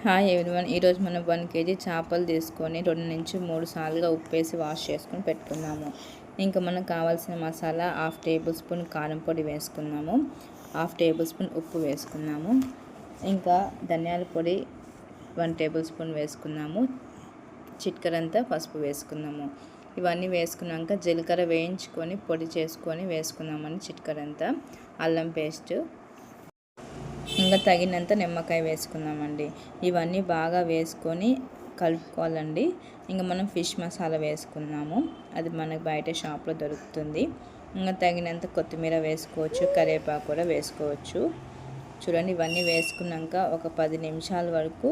Hi everyone, ఈరోజు మనం 1 kg చేపలు తీసుకొని 2 నుంచి 3 సార్లుగా ఉప్పు వేసి వాష్ చేసుకొని పెట్టుకున్నాము. ఇంకా మనకు కావాల్సిన మసాలా 1/2 టేబుల్ స్పూన్ కారం పొడి వేసుకున్నాము, 1/2 టేబుల్ స్పూన్ ఉప్పు వేసుకున్నాము, ఇంకా ధనియాల పొడి 1 టేబుల్ స్పూన్ వేసుకున్నాము, చిటికెడంతా పసుపు వేసుకున్నాము. ఇవన్నీ వేసుకున్నాక జీలకర్ర వేయించుకొని పొడి చేసుకొని వేసుకున్నామని చిటికెడంతా, అల్లం పేస్ట్, ఇంకా తగినంత నిమ్మకాయ వేసుకుందామండి. ఇవన్నీ బాగా వేసుకొని కలుపుకోవాలండి. ఇంకా మనం ఫిష్ మసాలా వేసుకున్నాము, అది మనకు బయట షాప్లో దొరుకుతుంది. ఇంకా తగినంత కొత్తిమీర వేసుకోవచ్చు, కరివేపాకు కూడా వేసుకోవచ్చు. చూడండి, ఇవన్నీ వేసుకున్నాక ఒక 10 నిమిషాల వరకు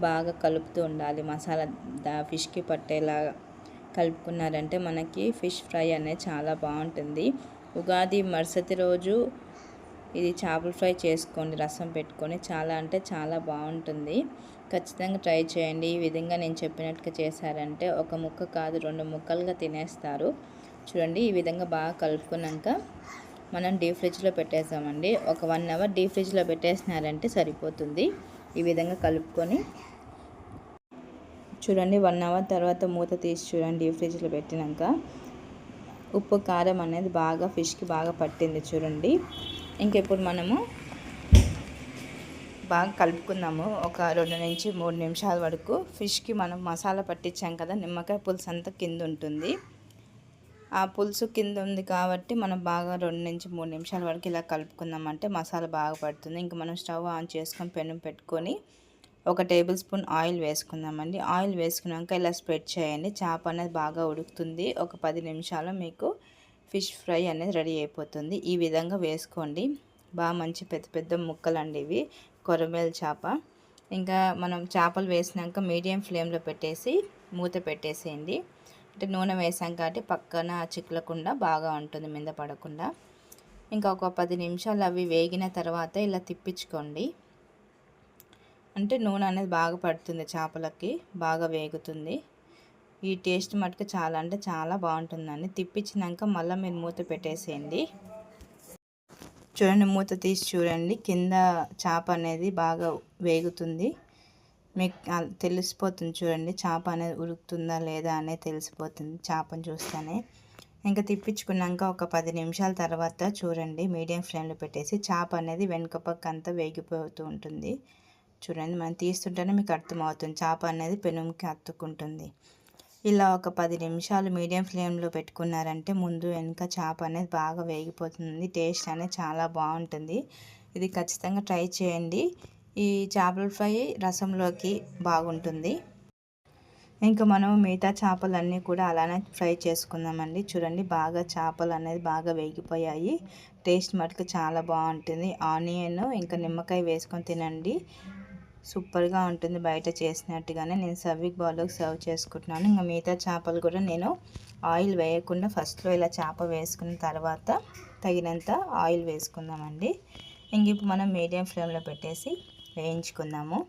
బాగా కలుపుతూ ఉండాలి. మసాలా ఫిష్కి పట్టేలాగా కలుపుకున్నారంటే మనకి ఫిష్ ఫ్రై అనేది చాలా బాగుంటుంది. ఉగాది మరుసటి రోజు ఇది చేపల ఫ్రై చేసుకోండి, రసం పెట్టుకొని. చాలా అంటే చాలా బాగుంటుంది. ఖచ్చితంగా ట్రై చేయండి. ఈ విధంగా నేను చెప్పినట్టుగా చేశారంటే ఒక ముక్క కాదు 2 ముక్కలుగా తినేస్తారు. చూడండి, ఈ విధంగా బాగా కలుపుకున్నాక మనం డీప్ ఫ్రిడ్జ్లో పెట్టేసామండి. ఒక 1 అవర్ డీప్ ఫ్రిడ్జ్లో పెట్టేసినారంటే సరిపోతుంది. ఈ విధంగా కలుపుకొని చూడండి, 1 అవర్ తర్వాత మూత తీసి చూడండి. డీప్ ఫ్రిడ్జ్లో పెట్టినాక ఉప్పు కారం అనేది బాగా ఫిష్కి బాగా పట్టింది చూడండి. ఇంక ఇప్పుడు మనము బాగా కలుపుకుందాము. ఒక 2 నుంచి 3 నిమిషాల వరకు ఫిష్కి మనం మసాలా పట్టించాం కదా, నిమ్మకాయ పులుసు అంతా కింద ఉంటుంది. ఆ పులుసు కింద ఉంది కాబట్టి మనం బాగా 2 నుంచి 3 నిమిషాల వరకు ఇలా కలుపుకుందామంటే మసాలా బాగా పడుతుంది. ఇంక మనం స్టవ్ ఆన్ చేసుకొని పెనం పెట్టుకొని 1 టేబుల్ స్పూన్ ఆయిల్ వేసుకుందామండి. ఆయిల్ వేసుకున్నాక ఇలా స్ప్రెడ్ చేయండి. చేప అనేది బాగా ఉడుకుతుంది. ఒక 10 నిమిషాలు మీకు ఫిష్ ఫ్రై అనేది రెడీ అయిపోతుంది. ఈ విధంగా వేసుకోండి. బాగా మంచి పెద్ద పెద్ద ముక్కలు అండి ఇవి, కొరమేల చేప. ఇంకా మనం చేపలు వేసినాక మీడియం ఫ్లేమ్లో పెట్టేసి మూత పెట్టేసేయండి. అంటే నూనె వేసాం కాబట్టి పక్కన చిక్కలకుండా బాగా ఉంటుంది, మీద పడకుండా. ఇంకా ఒక 10 నిమిషాలు అవి వేగిన తర్వాత ఇలా తిప్పించుకోండి. అంటే నూనె అనేది బాగా పడుతుంది, చేపలకి బాగా వేగుతుంది. ఈ టేస్ట్ మటుకు చాలా అంటే చాలా బాగుంటుందండి. తిప్పించినాక మళ్ళీ మీరు మూత పెట్టేసేయండి. చూడండి, మూత తీసి చూడండి, కింద చేప అనేది బాగా వేగుతుంది. మీకు తెలిసిపోతుంది చూడండి, చేప అనేది ఉడుకుతుందా లేదా అనేది తెలిసిపోతుంది చేపను చూస్తేనే. ఇంకా తిప్పించుకున్నాక ఒక 10 నిమిషాల తర్వాత చూడండి, మీడియం ఫ్లేమ్లో పెట్టేసి చేప అనేది వెనుక పక్క అంతా వేగిపోతూ ఉంటుంది. చూడండి, మనం తీస్తుంటేనే మీకు అర్థమవుతుంది, చేప అనేది పెనుముకి అతుక్కుంటుంది. ఇలా ఒక 10 నిమిషాలు మీడియం ఫ్లేమ్లో పెట్టుకున్నారంటే ముందు వెనుక చేప అనేది బాగా వేగిపోతుంది. టేస్ట్ అనేది చాలా బాగుంటుంది. ఇది ఖచ్చితంగా ట్రై చేయండి. ఈ చేపల ఫ్రై రసంలోకి బాగుంటుంది. ఇంకా మనం మిగతా చేపలన్నీ కూడా అలానే ఫ్రై చేసుకుందామండి. చూడండి, బాగా చేపలు అనేది బాగా వేగిపోయాయి. టేస్ట్ మటుకు చాలా బాగుంటుంది. ఆనియన్ ఇంకా నిమ్మకాయ వేసుకొని తినండి, సూపర్గా ఉంటుంది. బయట చేసినట్టుగానే నేను సర్వింగ్ బౌల్లోకి సర్వ్ చేసుకుంటున్నాను. ఇంకా మిగతా చేపలు కూడా నేను ఆయిల్ వేయకుండా ఫస్ట్లో ఇలా చేప వేసుకున్న తర్వాత తగినంత ఆయిల్ వేసుకుందామండి. ఇంక ఇప్పుడు మనం మీడియం ఫ్లేమ్లో పెట్టేసి వేయించుకుందాము.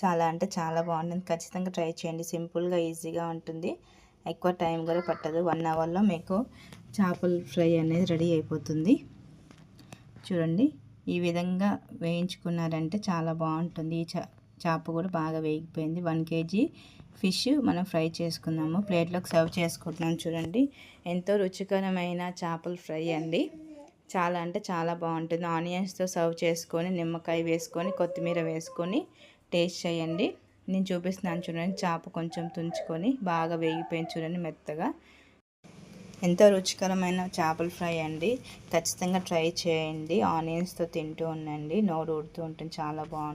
చాలా అంటే చాలా బాగుంటుంది. ఖచ్చితంగా ట్రై చేయండి. సింపుల్గా ఈజీగా ఉంటుంది. ఎక్కువ టైం కూడా పట్టదు. 1 అవర్లో మీకు చేపల ఫ్రై అనేది రెడీ అయిపోతుంది. చూడండి, ఈ విధంగా వేయించుకున్నారంటే చాలా బాగుంటుంది. ఈ చేప కూడా బాగా వేగిపోయింది. 1 kg ఫిష్ మనం ఫ్రై చేసుకుందాము. ప్లేట్లోకి సర్వ్ చేసుకుంటున్నాం. చూడండి, ఎంతో రుచికరమైన చేపల ఫ్రై అండి. చాలా అంటే చాలా బాగుంటుంది. ఆనియన్స్తో సర్వ్ చేసుకొని నిమ్మకాయ వేసుకొని కొత్తిమీర వేసుకొని టేస్ట్ చేయండి. నేను చూపిస్తున్నాను చూడండి, చేప కొంచెం తుంచుకొని బాగా వేగిపోయింది చూడండి, మెత్తగా. ఎంతో రుచికరమైన చేపల ఫ్రై అండి. ఖచ్చితంగా ట్రై చేయండి. ఆనియన్స్తో తింటూ ఉండండి, నోరు ఊడుతూ ఉంటుంది, చాలా బాగుంటుంది.